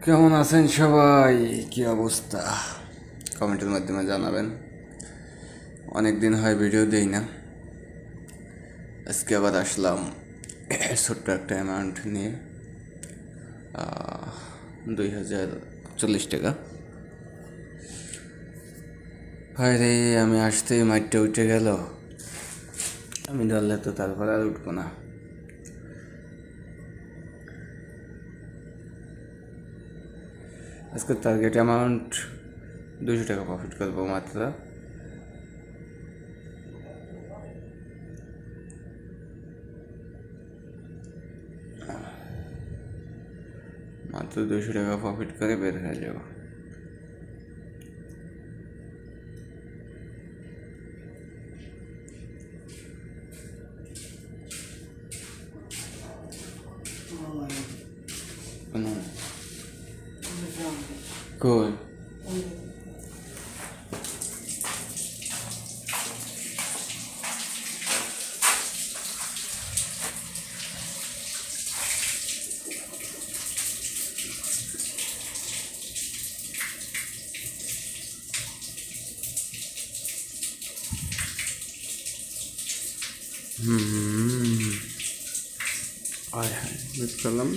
কেমন আছেন সবাই? কি অবস্থা? কমেন্টের মাধ্যমে জানাবেন। অনেক দিন হয় ভিডিও দেই না, আজকে আবার আসলাম ছোট্ট একটা অ্যামাউন্ট নিয়ে। 2040 টাকা। হায় রে, আমি আসতেই মাইটটা উঠে গেল। আমি ধরলে তো তারপর আর উঠবো না। আজকে টার্গেট অ্যামাউন্ট 200 টাকা প্রফিট করবো মাত্র। মাত্র 200 টাকা প্রফিট করে বের হয়ে যাবো। কই আয় হায়, মিস করলাম।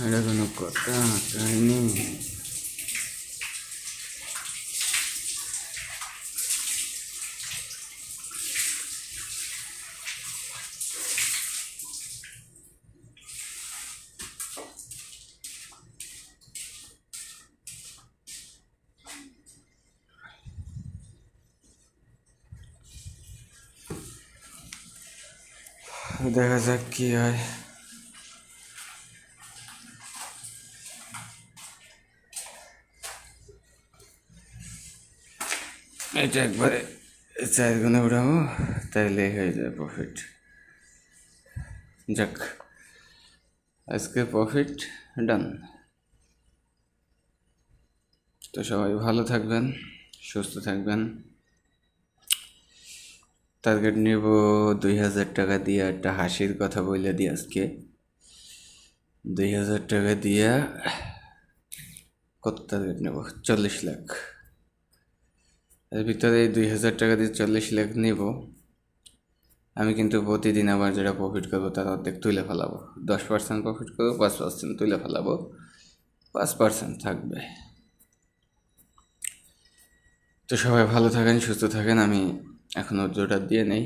এটা কোনো কথা? কাহিনি। দেখা যাক কি হয়। এটা একবারে 4 গুণে উঠাবো, তাইলে হয়ে যায় প্রফিট। যাক, আজকে প্রফিট ডান। তো সবাই ভালো থাকবেন, সুস্থ থাকবেন। টার্গেট নিব 2000 টাকা দিয়ে। একটা হাসির কথা বলে দিই, আজকে 2000 টাকা দিয়ে কত টার্গেট নেব? 40 লাখ। এর ভিতরে 2000 টাকা দিয়ে 40 লাখ নেব। আমি কিন্তু প্রতিদিন আবার যেটা প্রফিট করবো তার অর্ধেক তুলে ফেলাবো। 10% প্রফিট করবো, 5% তুলে ফেলাবো, 5% থাকবে। তো সবাই ভালো থাকেন, সুস্থ থাকেন। আমি এখন অর্ডারটা দিয়ে নেই।